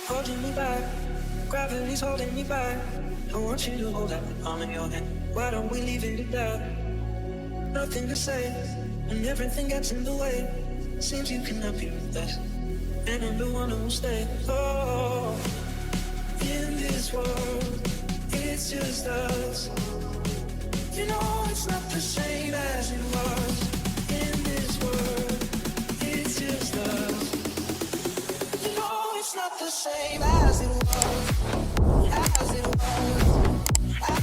holding me back. Gravity's holding me back. I want you to hold that palm in your hand. Why don't we leave it at that? Nothing to say, and everything gets in the way. Seems you cannot be with us, and I'm the one who will stay. Oh, in this world, it's just us. You know it's not the same as it was. In this world, it's just us. You know it's not the same as it was. As it was.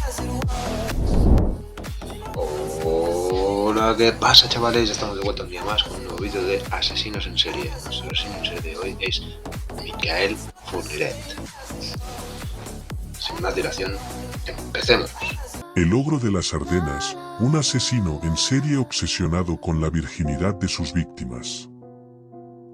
As it was. Hola, ¿qué pasa, chavales? Ya estamos de vuelta un día más con un nuevo vídeo de Asesinos en Serie. Nuestro asesino en serie de hoy es Michael Fourniret. Sin más dilación, empecemos. El ogro de las Ardenas, un asesino en serie obsesionado con la virginidad de sus víctimas.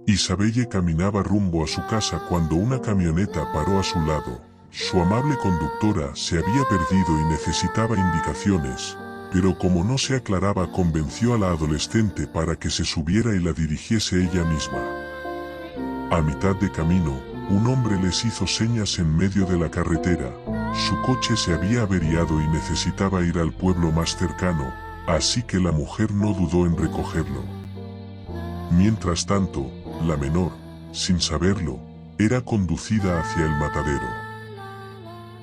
Isabelle caminaba rumbo a su casa cuando una camioneta paró a su lado. Su amable conductora se había perdido y necesitaba indicaciones, pero como no se aclaraba, convenció a la adolescente para que se subiera y la dirigiese ella misma. A mitad de camino, un hombre les hizo señas en medio de la carretera. Su coche se había averiado y necesitaba ir al pueblo más cercano, así que la mujer no dudó en recogerlo. Mientras tanto, la menor, sin saberlo, era conducida hacia el matadero.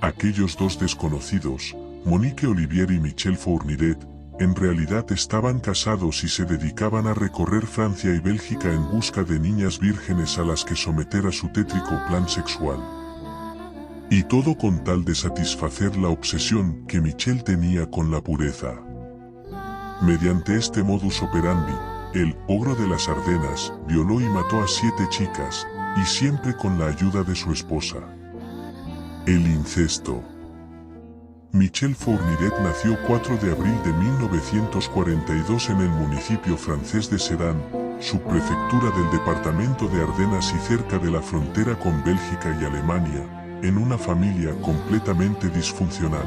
Aquellos dos desconocidos, Monique Olivier y Michel Fourniret, en realidad estaban casados y se dedicaban a recorrer Francia y Bélgica en busca de niñas vírgenes a las que someter a su tétrico plan sexual. Y todo con tal de satisfacer la obsesión que Michel tenía con la pureza. Mediante este modus operandi, el ogro de las Ardenas violó y mató a 7 chicas, y siempre con la ayuda de su esposa. El incesto. Michel Fourniret nació 4 de abril de 1942 en el municipio francés de Sedan, subprefectura del departamento de Ardenas y cerca de la frontera con Bélgica y Alemania, en una familia completamente disfuncional.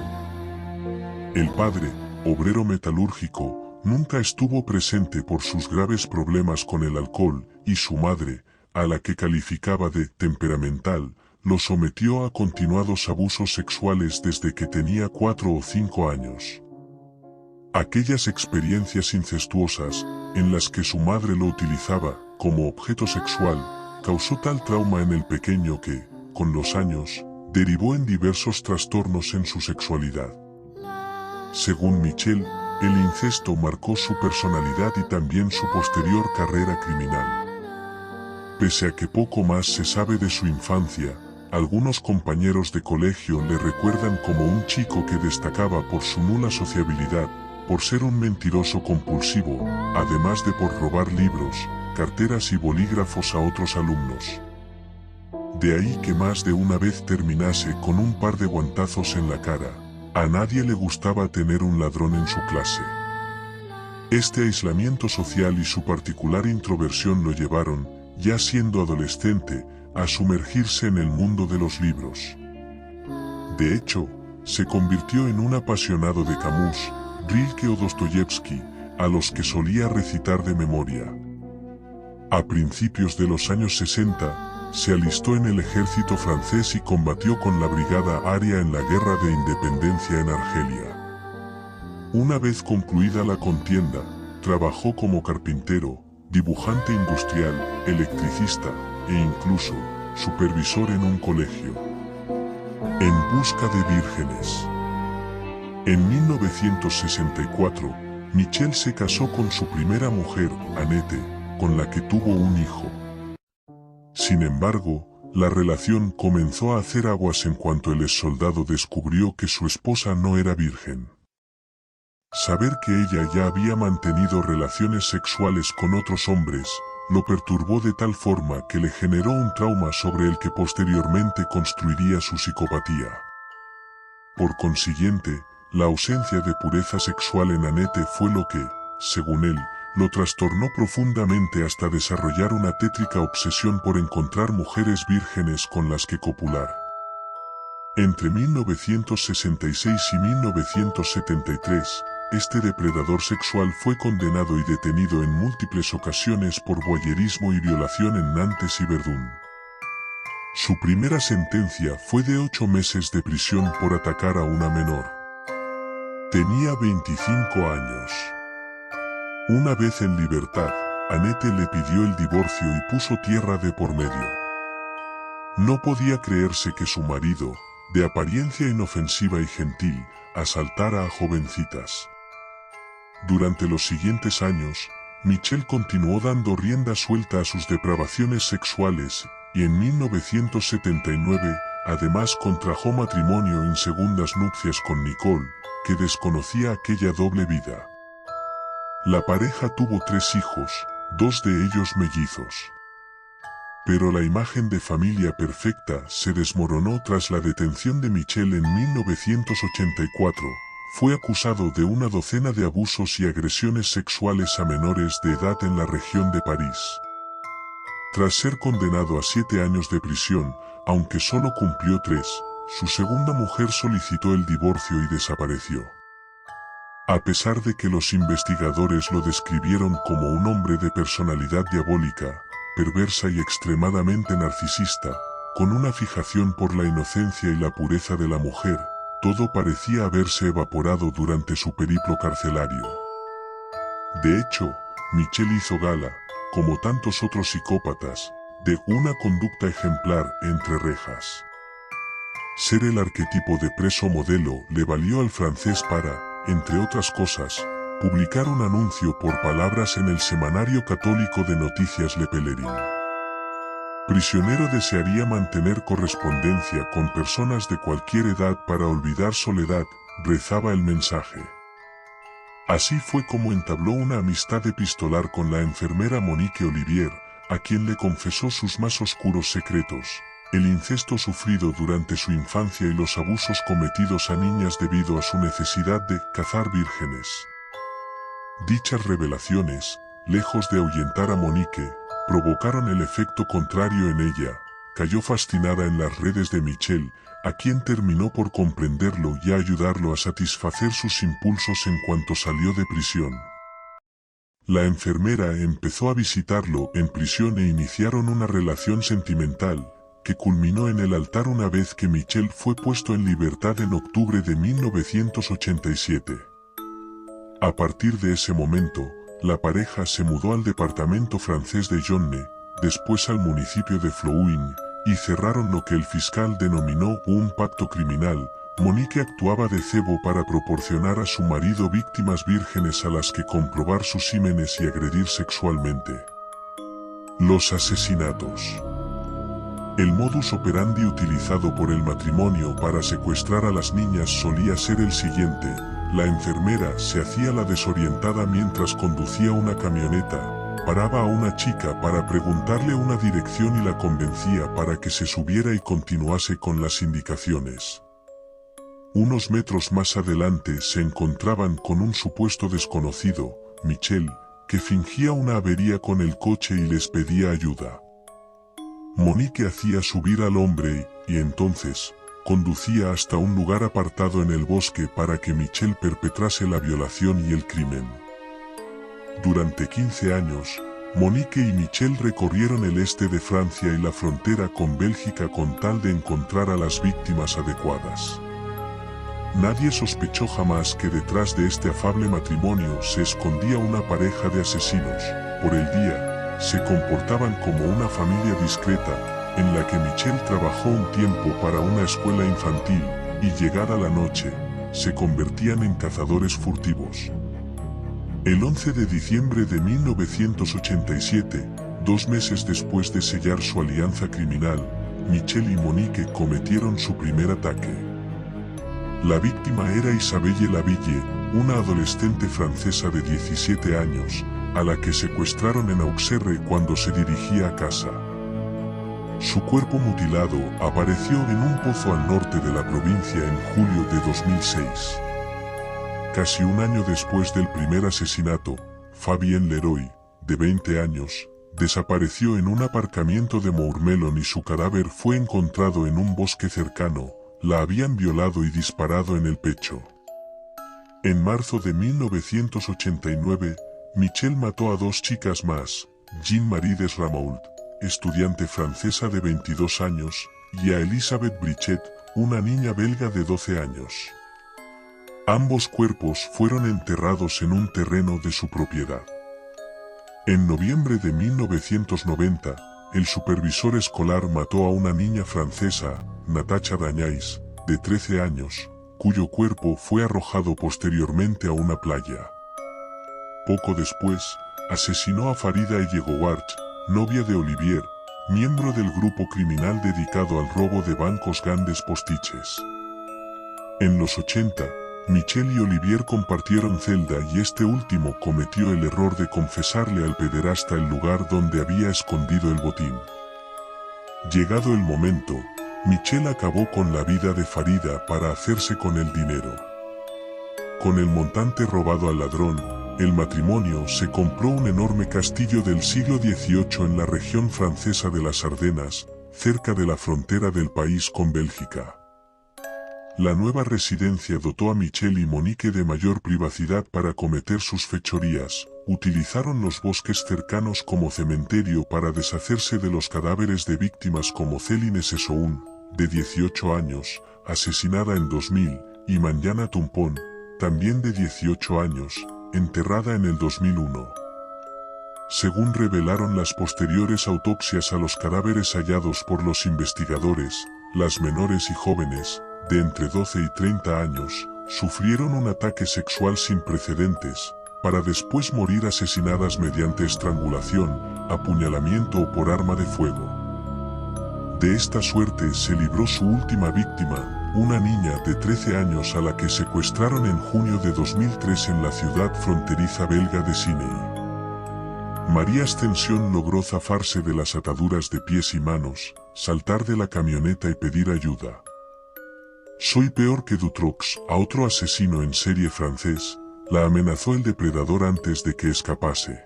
El padre, obrero metalúrgico, nunca estuvo presente por sus graves problemas con el alcohol, y su madre, a la que calificaba de temperamental, lo sometió a continuados abusos sexuales desde que tenía 4 o 5 años. Aquellas experiencias incestuosas, en las que su madre lo utilizaba como objeto sexual, causó tal trauma en el pequeño que, con los años, derivó en diversos trastornos en su sexualidad. Según Michel, el incesto marcó su personalidad y también su posterior carrera criminal. Pese a que poco más se sabe de su infancia, algunos compañeros de colegio le recuerdan como un chico que destacaba por su nula sociabilidad, por ser un mentiroso compulsivo, además de por robar libros, carteras y bolígrafos a otros alumnos. De ahí que más de una vez terminase con un par de guantazos en la cara. A nadie le gustaba tener un ladrón en su clase. Este aislamiento social y su particular introversión lo llevaron, ya siendo adolescente, a sumergirse en el mundo de los libros. De hecho, se convirtió en un apasionado de Camus, Rilke o Dostoyevsky, a los que solía recitar de memoria. A principios de los años 60, se alistó en el ejército francés y combatió con la Brigada Aria en la Guerra de Independencia en Argelia. Una vez concluida la contienda, trabajó como carpintero, dibujante industrial, electricista, e incluso, supervisor en un colegio. En busca de vírgenes. En 1964, Michel se casó con su primera mujer, Annette, con la que tuvo un hijo. Sin embargo, la relación comenzó a hacer aguas en cuanto el exsoldado descubrió que su esposa no era virgen. Saber que ella ya había mantenido relaciones sexuales con otros hombres, lo perturbó de tal forma que le generó un trauma sobre el que posteriormente construiría su psicopatía. Por consiguiente, la ausencia de pureza sexual en Annette fue lo que, según él, lo trastornó profundamente hasta desarrollar una tétrica obsesión por encontrar mujeres vírgenes con las que copular. Entre 1966 y 1973, este depredador sexual fue condenado y detenido en múltiples ocasiones por voyerismo y violación en Nantes y Verdún. Su primera sentencia fue de 8 meses de prisión por atacar a una menor. Tenía 25 años. Una vez en libertad, Annette le pidió el divorcio y puso tierra de por medio. No podía creerse que su marido, de apariencia inofensiva y gentil, asaltara a jovencitas. Durante los siguientes años, Michelle continuó dando rienda suelta a sus depravaciones sexuales y en 1979, además contrajo matrimonio en segundas nupcias con Nicole, que desconocía aquella doble vida. La pareja tuvo 3 hijos, 2 de ellos mellizos. Pero la imagen de familia perfecta se desmoronó tras la detención de Michelle en 1984. Fue acusado de una docena de abusos y agresiones sexuales a menores de edad en la región de París. Tras ser condenado a 7 años de prisión, aunque solo cumplió 3, su segunda mujer solicitó el divorcio y desapareció. A pesar de que los investigadores lo describieron como un hombre de personalidad diabólica, perversa y extremadamente narcisista, con una fijación por la inocencia y la pureza de la mujer, todo parecía haberse evaporado durante su periplo carcelario. De hecho, Michelle hizo gala, como tantos otros psicópatas, de una conducta ejemplar entre rejas. Ser el arquetipo de preso modelo le valió al francés para, entre otras cosas, publicar un anuncio por palabras en el semanario católico de noticias Le Pèlerin. Prisionero desearía mantener correspondencia con personas de cualquier edad para olvidar soledad, rezaba el mensaje. Así fue como entabló una amistad epistolar con la enfermera Monique Olivier, a quien le confesó sus más oscuros secretos, el incesto sufrido durante su infancia y los abusos cometidos a niñas debido a su necesidad de cazar vírgenes. Dichas revelaciones, lejos de ahuyentar a Monique, provocaron el efecto contrario en ella. Cayó fascinada en las redes de Michelle, a quien terminó por comprenderlo y ayudarlo a satisfacer sus impulsos en cuanto salió de prisión. La enfermera empezó a visitarlo en prisión e iniciaron una relación sentimental, que culminó en el altar una vez que Michelle fue puesto en libertad en octubre de 1987. A partir de ese momento, la pareja se mudó al departamento francés de Yonne, después al municipio de Flouin, y cerraron lo que el fiscal denominó un pacto criminal. Monique actuaba de cebo para proporcionar a su marido víctimas vírgenes a las que comprobar sus símenes y agredir sexualmente. Los asesinatos. El modus operandi utilizado por el matrimonio para secuestrar a las niñas solía ser el siguiente: la enfermera se hacía la desorientada mientras conducía una camioneta, paraba a una chica para preguntarle una dirección y la convencía para que se subiera y continuase con las indicaciones. Unos metros más adelante se encontraban con un supuesto desconocido, Michelle, que fingía una avería con el coche y les pedía ayuda. Monique hacía subir al hombre y entonces, conducía hasta un lugar apartado en el bosque para que Michelle perpetrase la violación y el crimen. Durante 15 años, Monique y Michelle recorrieron el este de Francia y la frontera con Bélgica con tal de encontrar a las víctimas adecuadas. Nadie sospechó jamás que detrás de este afable matrimonio se escondía una pareja de asesinos. Por el día, se comportaban como una familia discreta, en la que Michelle trabajó un tiempo para una escuela infantil, y llegada la noche, se convertían en cazadores furtivos. El 11 de diciembre de 1987, 2 meses después de sellar su alianza criminal, Michelle y Monique cometieron su primer ataque. La víctima era Isabelle Laville, una adolescente francesa de 17 años, a la que secuestraron en Auxerre cuando se dirigía a casa. Su cuerpo mutilado apareció en un pozo al norte de la provincia en julio de 2006. Casi un año después del primer asesinato, Fabienne Leroy, de 20 años, desapareció en un aparcamiento de Mourmelon y su cadáver fue encontrado en un bosque cercano. La habían violado y disparado en el pecho. En marzo de 1989, Michelle mató a 2 chicas más, Jean-Marie Desramoult, estudiante francesa de 22 años, y a Elizabeth Brichet, una niña belga de 12 años. Ambos cuerpos fueron enterrados en un terreno de su propiedad. En noviembre de 1990, el supervisor escolar mató a una niña francesa, Natacha Dagnais, de 13 años, cuyo cuerpo fue arrojado posteriormente a una playa. Poco después, asesinó a Farida Yegowarch, novia de Olivier, miembro del grupo criminal dedicado al robo de bancos Gandes Postiches. En los 80, Michel y Olivier compartieron celda y este último cometió el error de confesarle al pederasta el lugar donde había escondido el botín. Llegado el momento, Michel acabó con la vida de Farida para hacerse con el dinero. Con el montante robado al ladrón, el matrimonio se compró un enorme castillo del siglo XVIII en la región francesa de las Ardenas, cerca de la frontera del país con Bélgica. La nueva residencia dotó a Michel y Monique de mayor privacidad para cometer sus fechorías. Utilizaron los bosques cercanos como cementerio para deshacerse de los cadáveres de víctimas como Céline Sessoun, de 18 años, asesinada en 2000, y Manjana Tumpón, también de 18 años, enterrada en el 2001. Según revelaron las posteriores autopsias a los cadáveres hallados por los investigadores, las menores y jóvenes, de entre 12 y 30 años, sufrieron un ataque sexual sin precedentes, para después morir asesinadas mediante estrangulación, apuñalamiento o por arma de fuego. De esta suerte se libró su última víctima, una niña de 13 años a la que secuestraron en junio de 2003 en la ciudad fronteriza belga de Siney. María Ascensión logró zafarse de las ataduras de pies y manos, saltar de la camioneta y pedir ayuda. Soy peor que Dutroux, a otro asesino en serie francés, la amenazó el depredador antes de que escapase.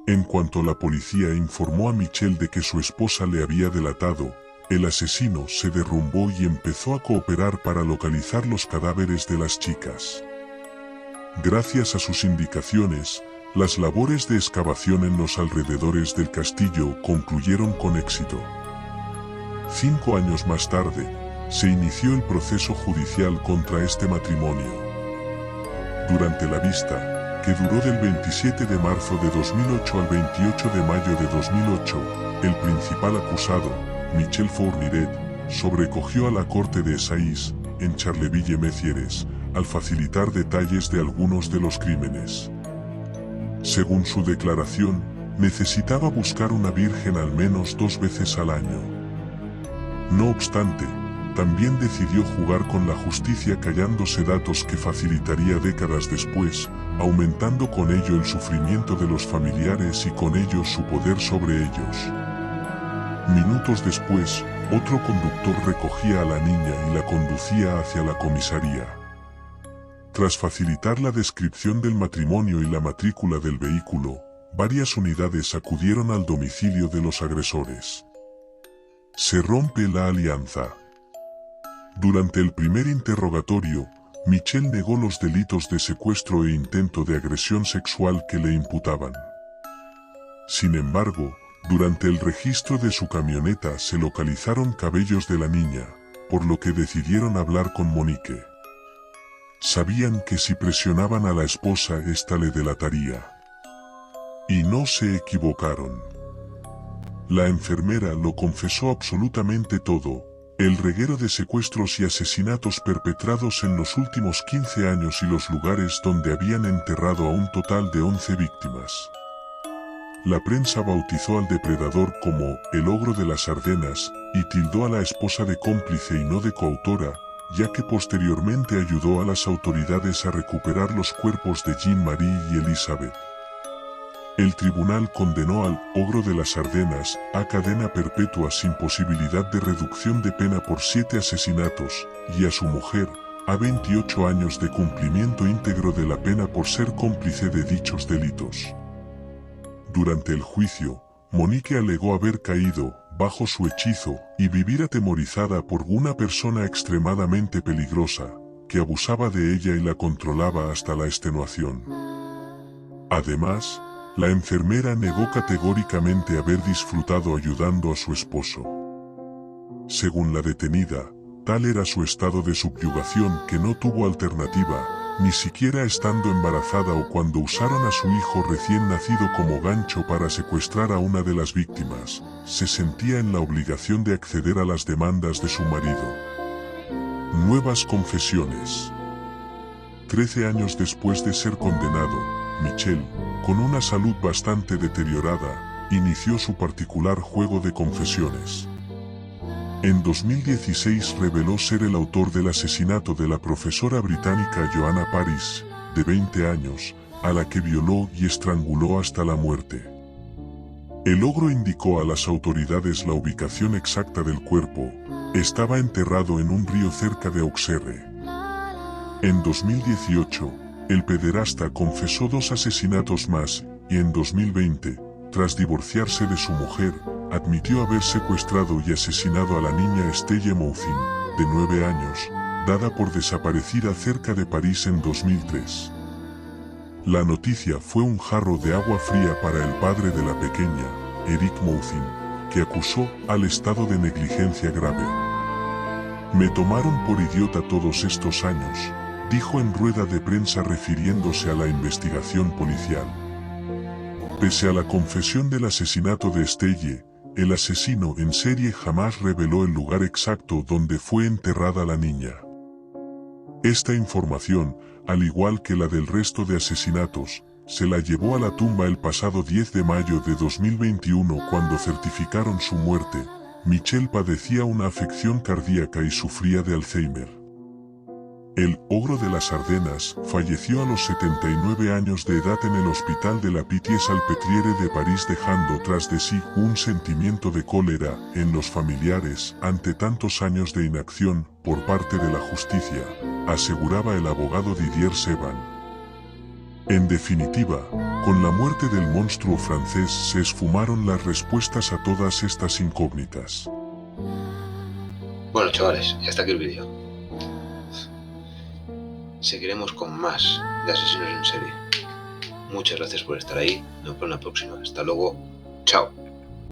En cuanto la policía informó a Michel de que su esposa le había delatado, el asesino se derrumbó y empezó a cooperar para localizar los cadáveres de las chicas. Gracias a sus indicaciones, las labores de excavación en los alrededores del castillo concluyeron con éxito. 5 años más tarde, se inició el proceso judicial contra este matrimonio. Durante la vista, que duró del 27 de marzo de 2008 al 28 de mayo de 2008, el principal acusado, Michel Fourniret, sobrecogió a la corte de Saïx, en Charleville-Mézières, al facilitar detalles de algunos de los crímenes. Según su declaración, necesitaba buscar una virgen al menos 2 veces al año. No obstante, también decidió jugar con la justicia callándose datos que facilitaría décadas después, aumentando con ello el sufrimiento de los familiares y con ello su poder sobre ellos. Minutos después, otro conductor recogía a la niña y la conducía hacia la comisaría. Tras facilitar la descripción del matrimonio y la matrícula del vehículo, varias unidades acudieron al domicilio de los agresores. Se rompe la alianza. Durante el primer interrogatorio, Michel negó los delitos de secuestro e intento de agresión sexual que le imputaban. Sin embargo, durante el registro de su camioneta se localizaron cabellos de la niña, por lo que decidieron hablar con Monique. Sabían que si presionaban a la esposa ésta le delataría. Y no se equivocaron. La enfermera lo confesó absolutamente todo. El reguero de secuestros y asesinatos perpetrados en los últimos 15 años y los lugares donde habían enterrado a un total de 11 víctimas. La prensa bautizó al depredador como el ogro de las Ardenas y tildó a la esposa de cómplice y no de coautora, ya que posteriormente ayudó a las autoridades a recuperar los cuerpos de Jean-Marie y Elizabeth. El tribunal condenó al ogro de las Ardenas a cadena perpetua sin posibilidad de reducción de pena por 7 asesinatos, y a su mujer a 28 años de cumplimiento íntegro de la pena por ser cómplice de dichos delitos. Durante el juicio, Monique alegó haber caído bajo su hechizo y vivir atemorizada por una persona extremadamente peligrosa, que abusaba de ella y la controlaba hasta la extenuación. Además, la enfermera negó categóricamente haber disfrutado ayudando a su esposo. Según la detenida, tal era su estado de subyugación que no tuvo alternativa, ni siquiera estando embarazada o cuando usaron a su hijo recién nacido como gancho para secuestrar a una de las víctimas, se sentía en la obligación de acceder a las demandas de su marido. Nuevas confesiones. 13 años después de ser condenado, Michel, con una salud bastante deteriorada, inició su particular juego de confesiones. En 2016 reveló ser el autor del asesinato de la profesora británica Joanna Paris, de 20 años, a la que violó y estranguló hasta la muerte. El ogro indicó a las autoridades la ubicación exacta del cuerpo. Estaba enterrado en un río cerca de Auxerre. En 2018, el pederasta confesó 2 asesinatos más, y en 2020, tras divorciarse de su mujer, admitió haber secuestrado y asesinado a la niña Estelle Mouzin, de 9 años, dada por desaparecida cerca de París en 2003. La noticia fue un jarro de agua fría para el padre de la pequeña, Eric Mouzin, que acusó al estado de negligencia grave. Me tomaron por idiota todos estos años, dijo en rueda de prensa refiriéndose a la investigación policial. Pese a la confesión del asesinato de Estelle, el asesino en serie jamás reveló el lugar exacto donde fue enterrada la niña. Esta información, al igual que la del resto de asesinatos, se la llevó a la tumba el pasado 10 de mayo de 2021 cuando certificaron su muerte. Michel padecía una afección cardíaca y sufría de Alzheimer. El ogro de las Ardenas falleció a los 79 años de edad en el hospital de la Pitié-Salpêtrière de París, dejando tras de sí un sentimiento de cólera en los familiares ante tantos años de inacción por parte de la justicia, aseguraba el abogado Didier Seban. En definitiva, con la muerte del monstruo francés se esfumaron las respuestas a todas estas incógnitas. Bueno, chavales, y hasta aquí el vídeo. Seguiremos con más de asesinos en serie. Muchas gracias por estar ahí. Nos vemos en la próxima. Hasta luego. Chao.